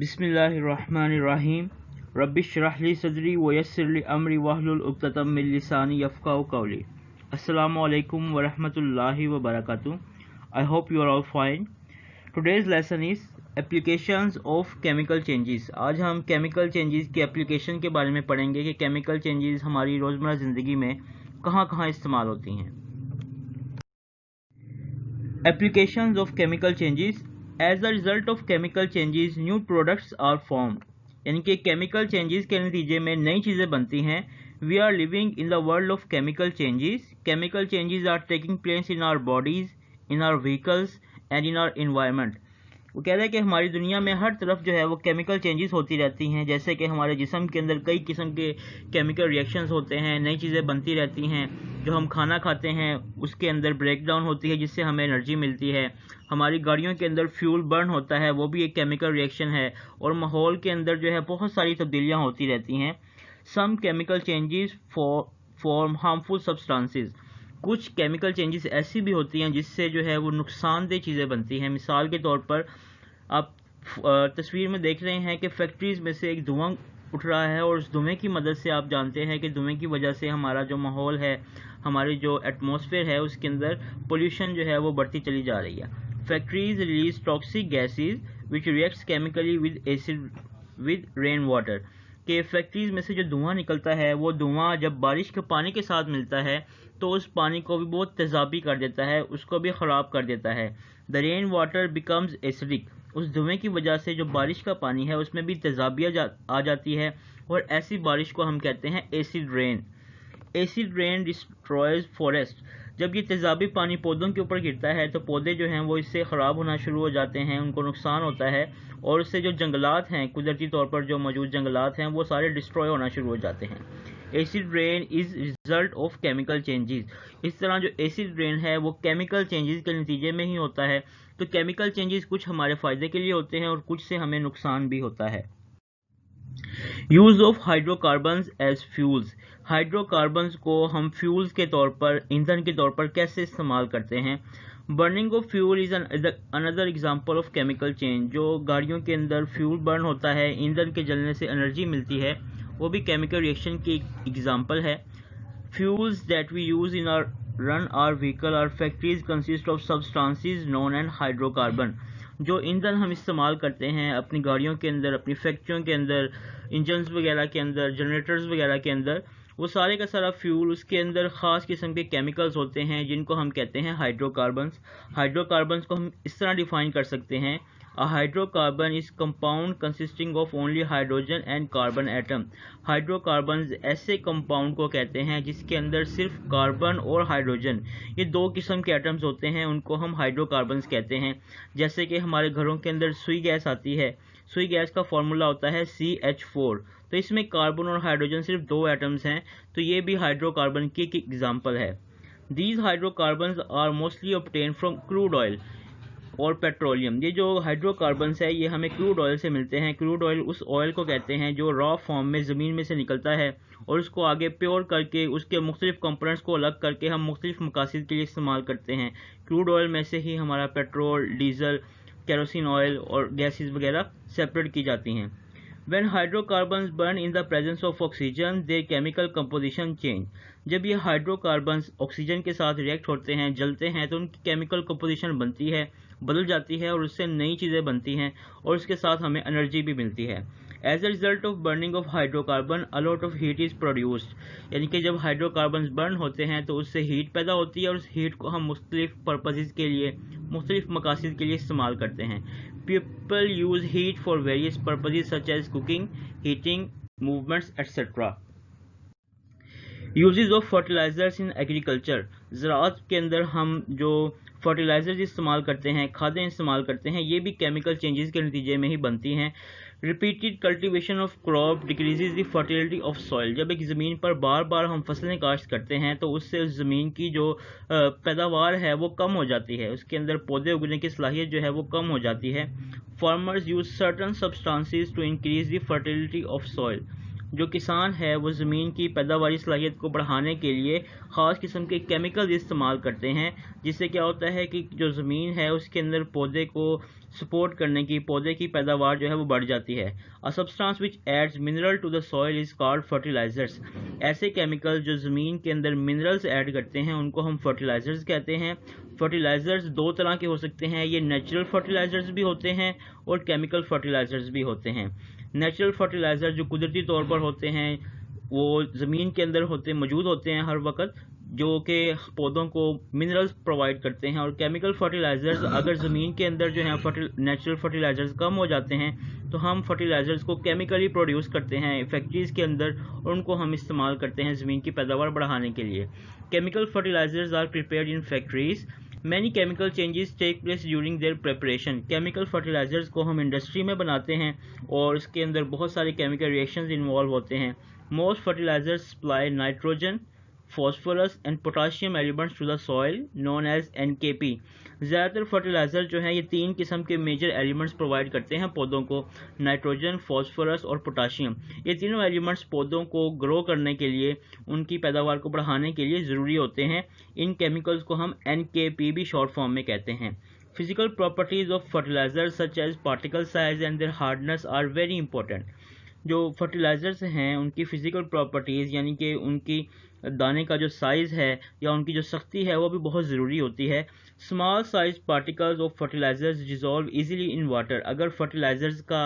بسم اللہ الرحمن الرحیم رب اشرح لی صدری ویسر لی امری واحلل عقدۃ من لسانی یفقہوا قولی. السلام علیکم ورحمۃ اللہ وبرکاتہ. I hope you are all fine. Today's lesson is applications of chemical changes. آج ہم chemical changes کی application کے بارے میں پڑھیں گے کہ chemical changes ہماری روزمرہ زندگی میں کہاں کہاں استعمال ہوتی ہیں. Applications of chemical changes. As a result of chemical changes, new products are formed. یعنی کہ chemical changes کے نتیجے میں نئی چیزیں بنتی ہیں. We are living in the world of chemical changes. Chemical changes are taking place in our bodies, in our vehicles and in our environment. وہ کہہ رہا ہے کہ ہماری دنیا میں ہر طرف جو ہے وہ کیمیکل چینجز ہوتی رہتی ہیں، جیسے کہ ہمارے جسم کے اندر کئی قسم کے کیمیکل ریئیکشنز ہوتے ہیں، نئی چیزیں بنتی رہتی ہیں. جو ہم کھانا کھاتے ہیں اس کے اندر بریک ڈاؤن ہوتی ہے جس سے ہمیں انرجی ملتی ہے. ہماری گاڑیوں کے اندر فیول برن ہوتا ہے، وہ بھی ایک کیمیکل ریئیکشن ہے. اور ماحول کے اندر جو ہے بہت ساری تبدیلیاں ہوتی رہتی ہیں. Some chemical changes form harmful substances. کچھ کیمیکل چینجز ایسی بھی ہوتی ہیں جس سے جو ہے وہ نقصان دہ چیزیں بنتی ہیں. مثال کے طور پر آپ تصویر میں دیکھ رہے ہیں کہ فیکٹریز میں سے ایک دھواں اٹھ رہا ہے، اور اس دھوئیں کی مدد سے آپ جانتے ہیں کہ دھوئیں کی وجہ سے ہمارا جو ماحول ہے، ہماری جو ایٹماسفیئر ہے، اس کے اندر پولیوشن جو ہے وہ بڑھتی چلی جا رہی ہے. Factories release toxic gases which reacts chemically with acid with rain water. کہ فیکٹریز میں سے جو دھواں نکلتا ہے، وہ دھواں جب بارش کے پانی کے ساتھ ملتا ہے تو اس پانی کو بھی بہت تیزابی کر دیتا ہے، اس کو بھی خراب کر دیتا ہے. دا رین واٹر بیکمز ایسڈک. اس دھوئیں کی وجہ سے جو بارش کا پانی ہے اس میں بھی تیزابیت آ جاتی ہے، اور ایسی بارش کو ہم کہتے ہیں acid rain. Acid rain destroys forest. جب یہ تیزابی پانی پودوں کے اوپر گرتا ہے تو پودے جو ہیں وہ اس سے خراب ہونا شروع ہو جاتے ہیں، ان کو نقصان ہوتا ہے، اور اس سے جو جنگلات ہیں، قدرتی طور پر جو موجود جنگلات ہیں، وہ سارے ڈسٹروائے ہونا شروع ہو جاتے ہیں. Acid rain is result of chemical changes. اس طرح جو ایسڈ رین ہے وہ کیمیکل چینجز کے نتیجے میں ہی ہوتا ہے. تو کیمیکل چینجز کچھ ہمارے فائدے کے لیے ہوتے ہیں اور کچھ سے ہمیں نقصان بھی ہوتا ہے. Use of hydro carbons as fuels. Hydro carbons کو ہم فیولز کے طور پر، ایندھن کے طور پر کیسے استعمال کرتے ہیں. Burning of fuel is another example of chemical change. جو گاڑیوں کے اندر فیول برن ہوتا ہے، ایندھن کے جلنے سے انرجی ملتی ہے، وہ بھی کیمیکل ریئیکشن کی ایگزامپل ہے. Fuels that we use in are run our vehicle or factories consist of substances known as hydrocarbon. جو ایندھن ہم استعمال کرتے ہیں اپنی گاڑیوں کے اندر، اپنی فیکٹریوں کے اندر، انجنز وغیرہ کے اندر، جنریٹرز وغیرہ کے اندر، وہ سارے کا سارا فیول، اس کے اندر خاص قسم کے کیمیکلز ہوتے ہیں جن کو ہم کہتے ہیں ہائیڈرو کاربنز. ہائیڈرو کاربنز کو ہم اس طرح ڈیفائن کر سکتے ہیں: A hydrocarbon is compound consisting of only hydrogen and carbon atom. Hydrocarbons ایسے کمپاؤنڈ کو کہتے ہیں جس کے اندر صرف کاربن اور ہائیڈروجن، یہ دو قسم کے ایٹمز ہوتے ہیں، ان کو ہم ہائیڈروکاربنز کہتے ہیں. جیسے کہ ہمارے گھروں کے اندر سوئی گیس آتی ہے، سوئی گیس کا فارمولا ہوتا ہے CH4. تو اس میں کاربن اور ہائیڈروجن صرف دو ایٹمز ہیں، تو یہ بھی ہائیڈروکاربن کی ایک ایگزامپل ہے. These hydrocarbons are mostly obtained from crude oil اور پیٹرولیم. یہ جو ہائیڈرو کاربنس ہے یہ ہمیں کروڈ آئل سے ملتے ہیں. کروڈ آئل اس آئل کو کہتے ہیں جو را فارم میں زمین میں سے نکلتا ہے، اور اس کو آگے پیور کر کے اس کے مختلف کمپوننٹس کو الگ کر کے ہم مختلف مقاصد کے لیے استعمال کرتے ہیں. کروڈ آئل میں سے ہی ہمارا پیٹرول، ڈیزل، کیروسین آئل اور گیسز وغیرہ سیپریٹ کی جاتی ہیں. When hydrocarbons burn in the presence of oxygen, their chemical composition change. جب یہ ہائیڈرو کاربنز آکسیجن کے ساتھ ریئیکٹ ہوتے ہیں، جلتے ہیں، تو ان کی کیمیکل کمپوزیشن بنتی ہے، بدل جاتی ہے، اور اس سے نئی چیزیں بنتی ہیں، اور اس کے ساتھ ہمیں انرجی بھی ملتی ہے. As a result of burning of hydro carbon a lot of heat is produced. یعنی کہ جب ہائیڈرو کاربنز برن ہوتے ہیں تو اس سے ہیٹ پیدا ہوتی ہے، اور اس ہیٹ کو ہم مختلف پرپزز کے لیے، مختلف مقاصد کے لیے استعمال کرتے ہیں. People use heat for various purposes such as cooking, heating, movements, etc. Uses of fertilizers in agriculture. زراعت کے اندر ہم جو فرٹیلائزرز استعمال کرتے ہیں، کھادیں استعمال کرتے ہیں، یہ بھی کیمیکل چینجز کے نتیجے میں ہی بنتی ہیں. Repeated cultivation of crop decreases the fertility of soil. جب ایک زمین پر بار بار ہم فصلیں کاشت کرتے ہیں تو اس سے اس زمین کی جو پیداوار ہے وہ کم ہو جاتی ہے، اس کے اندر پودے اگنے کی صلاحیت جو ہے وہ کم ہو جاتی ہے. Farmers use certain substances to increase the fertility of soil. جو کسان ہے وہ زمین کی پیداواری صلاحیت کو بڑھانے کے لیے خاص قسم کے کیمیکل استعمال کرتے ہیں، جس سے کیا ہوتا ہے کہ جو زمین ہے اس کے اندر پودے کو سپورٹ کرنے کی، پودے کی پیداوار جو ہے وہ بڑھ جاتی ہے۔ A substance which adds mineral to the soil is called fertilizers۔ ایسے کیمیکل جو زمین کے اندر منرلز ایڈ کرتے ہیں ان کو ہم فرٹیلائزرز کہتے ہیں۔ فرٹیلائزرز دو طرح کے ہو سکتے ہیں، یہ نیچرل فرٹیلائزرز بھی ہوتے ہیں اور کیمیکل فرٹیلائزرز بھی ہوتے ہیں۔ نیچرل فرٹیلائزر جو قدرتی طور پر ہوتے ہیں وہ زمین کے اندر موجود ہوتے ہیں ہر وقت، جو کہ پودوں کو منرلز پرووائڈ کرتے ہیں، اور کیمیکل فرٹیلائزرز اگر زمین کے اندر جو ہیں نیچرل فرٹیلائزرز کم ہو جاتے ہیں تو ہم فرٹیلائزرز کو کیمیکلی پروڈیوس کرتے ہیں فیکٹریز کے اندر، اور ان کو ہم استعمال کرتے ہیں زمین کی پیداوار بڑھانے کے لیے۔ Chemical fertilisers are prepared in factories. Many chemical changes take place during their preparation۔ Chemical fertilisers کو ہم انڈسٹری میں بناتے ہیں اور اس کے اندر بہت سارے کیمیکل ریئیکشنز انوالو ہوتے ہیں۔ Most fertilizers supply nitrogen, phosphorus and potassium elements to the soil known as NKP۔ زیادہ تر فرٹیلائزر جو ہیں یہ تین قسم کے میجر ایلیمنٹس پرووائڈ کرتے ہیں پودوں کو، نائٹروجن، فاسفورس اور پوٹاشیم۔ یہ تینوں ایلیمنٹس پودوں کو گرو کرنے کے لیے، ان کی پیداوار کو بڑھانے کے لیے ضروری ہوتے ہیں۔ ان کیمیکلز کو ہم NKP بھی شارٹ فارم میں کہتے ہیں۔ Physical properties of fertilizers such as particle size and their hardness are very important۔ جو فرٹیلائزرز ہیں ان کی فزیکل پراپرٹیز یعنی کہ ان کی دانے کا جو سائز ہے یا ان کی جو سختی ہے وہ بھی بہت ضروری ہوتی ہے۔ Small size particles of fertilisers dissolve easily in water. اگر فرٹیلائزرز کا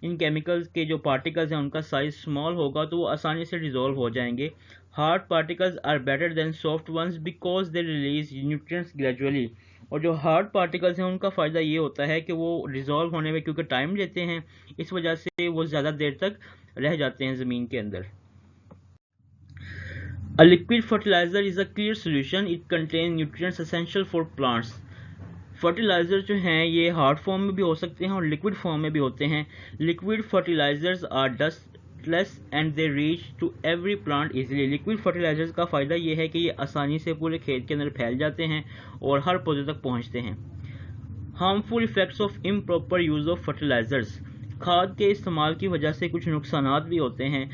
ان کیمیکلز کے جو پارٹیکلز ہیں ان کا سائز اسمال ہوگا تو وہ آسانی سے ڈیزالو ہو جائیں گے۔ Hard particles are better than soft ones because they release nutrients gradually. اور جو ہارڈ پارٹیکلز ہیں ان کا فائدہ یہ ہوتا ہے کہ وہ ڈیزالو ہونے میں کیونکہ ٹائم لیتے ہیں، اس وجہ سے وہ زیادہ دیر تک رہ جاتے ہیں زمین کے اندر۔ A liquid fertilizer is a clear solution۔ It contains nutrients essential for plants۔ Fertiliser جو ہیں یہ ہارڈ فارم میں بھی ہو سکتے ہیں اور لکوڈ فارم میں بھی ہوتے ہیں۔ Liquid fertilisers are dustless and they reach to every plant easily. Liquid fertilisers کا فائدہ یہ ہے کہ یہ آسانی سے پورے کھیت کے اندر پھیل جاتے ہیں اور ہر پودے تک پہنچتے ہیں۔ Harmful effects of improper use of fertilisers. کھاد کے استعمال کی وجہ سے کچھ نقصانات بھی ہوتے ہیں،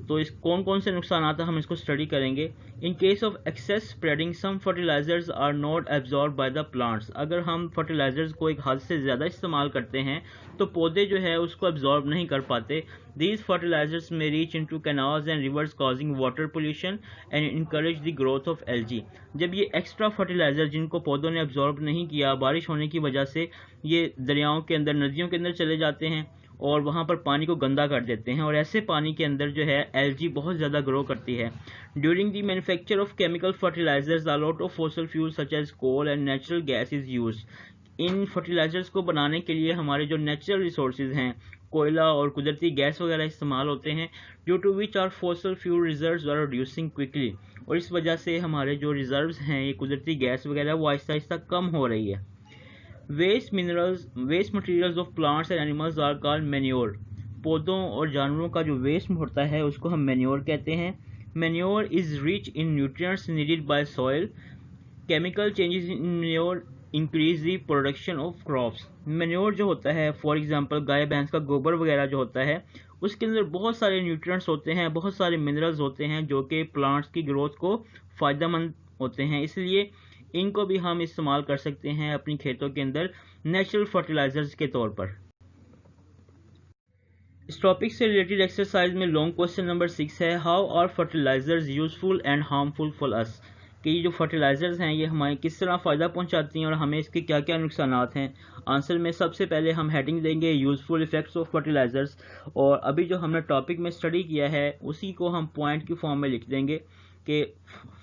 تو اس کون سے نقصانات ہیں ہم اس کو اسٹڈی کریں گے۔ In case of excess spreading some fertilisers are not absorbed by the plants. اگر ہم فرٹیلائزرز کو ایک حد سے زیادہ استعمال کرتے ہیں تو پودے جو ہے اس کو ایبزارب نہیں کر پاتے۔ دیز فرٹیلائزرز میں reach into canals and rivers causing water pollution and encourage the growth of algae. جب یہ ایکسٹرا فرٹیلائزر جن کو پودوں نے ایبزارب نہیں کیا بارش ہونے کی وجہ سے یہ دریاؤں کے اندر، ندیوں کے اندر چلے جاتے ہیں اور وہاں پر پانی کو گندا کر دیتے ہیں، اور ایسے پانی کے اندر جو ہے ایلجی بہت زیادہ گرو کرتی ہے۔ During the manufacture of chemical fertilisers a lot of fossil fuels such as coal and natural gas is used۔ ان فرٹیلائزرز کو بنانے کے لیے ہمارے جو نیچرل ریسورسز ہیں، کوئلہ اور قدرتی گیس وغیرہ استعمال ہوتے ہیں، due to which are fossil fuel reserves are reducing quickly۔ اور اس وجہ سے ہمارے جو ریزروز ہیں یہ قدرتی گیس وغیرہ وہ آہستہ آہستہ کم ہو رہی ہے۔ Waste materials of plants and animals are called manure۔ پودوں اور جانوروں کا جو ویسٹ ہوتا ہے اس کو ہم مینیور کہتے ہیں۔ Manure is rich in nutrients needed by soil۔ Chemical changes in manure increase the production of crops۔ Manure جو ہوتا ہے فار ایگزامپل گائے بھینس کا گوبر وغیرہ جو ہوتا ہے اس کے اندر بہت سارے نیوٹرینٹس ہوتے ہیں، بہت سارے منرلز ہوتے ہیں جو کہ پلانٹس کی گروتھ کو فائدہ مند ہوتے ہیں، اس لیے ان کو بھی ہم استعمال کر سکتے ہیں اپنی کھیتوں کے اندر نیچرل فرٹیلائزرز کے طور پر۔ اس ٹاپک سے ریلیٹڈ ایکسرسائز میں لانگ کوسچن نمبر 6 ہے، how are fertilisers useful and harmful for us. کہ یہ جو فرٹیلائزرز ہیں یہ ہمیں کس طرح فائدہ پہنچاتی ہیں اور ہمیں اس کے کیا کیا نقصانات ہیں۔ آنسر میں سب سے پہلے ہم ہیڈنگ دیں گے یوزفل ایفیکٹس آف فرٹیلائزرز، اور ابھی جو ہم نے ٹاپک میں اسٹڈی کیا ہے اسی کو ہم پوائنٹ کی فارم میں لکھ دیں گے کہ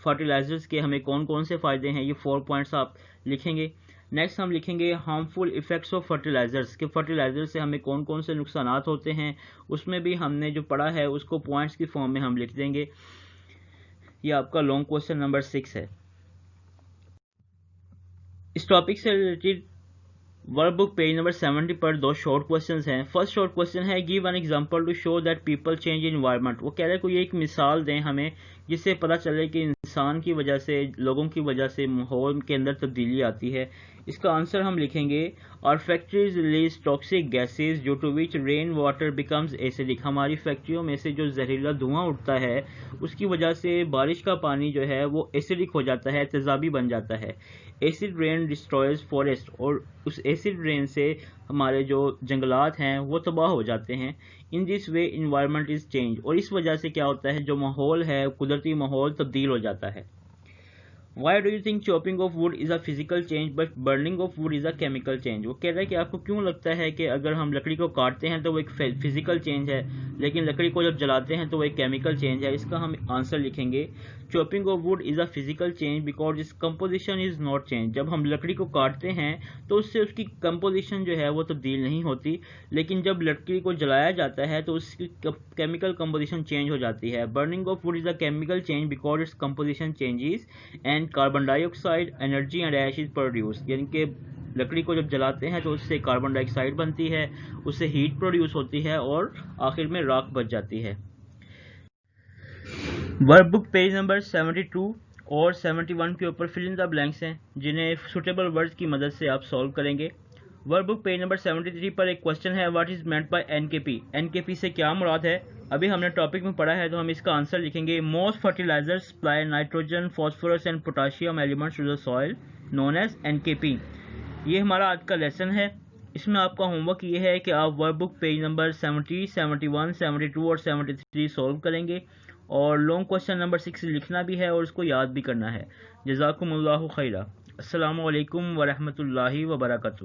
فرٹیلائزرز کے ہمیں کون سے فائدے ہیں، یہ 4 پوائنٹس آپ لکھیں گے۔ نیکسٹ ہم لکھیں گے ہارمفل ایفیکٹس آف فرٹیلائزرز، کہ فرٹیلائزر سے ہمیں کون سے نقصانات ہوتے ہیں، اس میں بھی ہم نے جو پڑھا ہے اس کو پوائنٹس کی فارم میں ہم لکھ دیں گے۔ یہ آپ کا لانگ کوسچن نمبر 6 ہے۔ اس ٹاپک سے related workbook page number 70 پر 2 شارٹ کوسچنز ہیں۔ فرسٹ شارٹ کوسچن ہے give an example to show that people change environment. وہ کہہ رہے کوئی ایک مثال دیں ہمیں جس سے پتہ چلے کہ انسان کی وجہ سے، لوگوں کی وجہ سے ماحول کے اندر تبدیلی آتی ہے۔ اس کا آنسر ہم لکھیں گے اور factories release toxic gases due to which rain water becomes acidic. ہماری فیکٹریوں میں سے جو زہریلا دھواں اٹھتا ہے اس کی وجہ سے بارش کا پانی جو ہے وہ ایسیڈک ہو جاتا ہے, تیزابی بن جاتا ہے. ایسڈ رین ڈسٹرائز فارسٹ, اور اس ایسڈ رین سے ہمارے جو جنگلات ہیں وہ تباہ ہو جاتے ہیں. ان دس وے انوائرمنٹ از چینج, اور اس وجہ سے کیا ہوتا ہے جو ماحول ہے, قدرتی ماحول تبدیل ہو جاتا ہے. Why do you think chopping of wood is a physical change but burning of wood is a chemical change? وہ کہہ رہا ہے کہ آپ کو کیوں لگتا ہے کہ اگر ہم لکڑی کو کاٹتے ہیں تو وہ ایک فزیکل چینج ہے, لیکن لکڑی کو جب جلاتے ہیں تو وہ ایک کیمیکل چینج ہے. اس کا ہم آنسر لکھیں گے chopping of wood is a physical change because its composition is not changed. جب ہم لکڑی کو کاٹتے ہیں تو اس سے اس کی کمپوزیشن جو ہے وہ تبدیل نہیں ہوتی, لیکن جب لکڑی کو جلایا جاتا ہے تو اس کی کیمیکل کمپوزیشن چینج ہو جاتی ہے. burning of wood is a chemical change because its composition changes and carbon dioxide energy and ash is produce, یعنی کہ لکڑی کو جب جلاتے ہیں تو اس سے کاربن ڈائی آکسائڈ بنتی ہے, اس سے ہیٹ پروڈیوس ہوتی ہے اور آخر میں راکھ بچ جاتی ہے. ورک بک پیج نمبر 72 اور 71 کے اوپر فل ان دا بلینکس ہیں جنہیں سوٹیبل ورڈز کی مدد سے آپ سولو کریں گے. ورک بک پیج نمبر 73 پر ایک کوشچن ہے, what is meant by N K P. N K پی سے کیا مراد ہے؟ ابھی ہم نے ٹاپک میں پڑھا ہے تو ہم اس کا آنسر لکھیں گے most fertiliser supply nitrogen phosphorus and potassium elements to the soil known as N K P. یہ ہمارا آج کا لیسن ہے. اس میں آپ کا ہوم ورک یہ ہے کہ آپ ورک بک پیج نمبر 70, 71, 72 اور 73 سولو کریں گے, اور لانگ کوشچن نمبر 6 لکھنا بھی ہے اور اس کو یاد بھی کرنا ہے. جزاکم اللہ خیرہ. السلام علیکم ورحمۃ اللہ وبرکاتہ.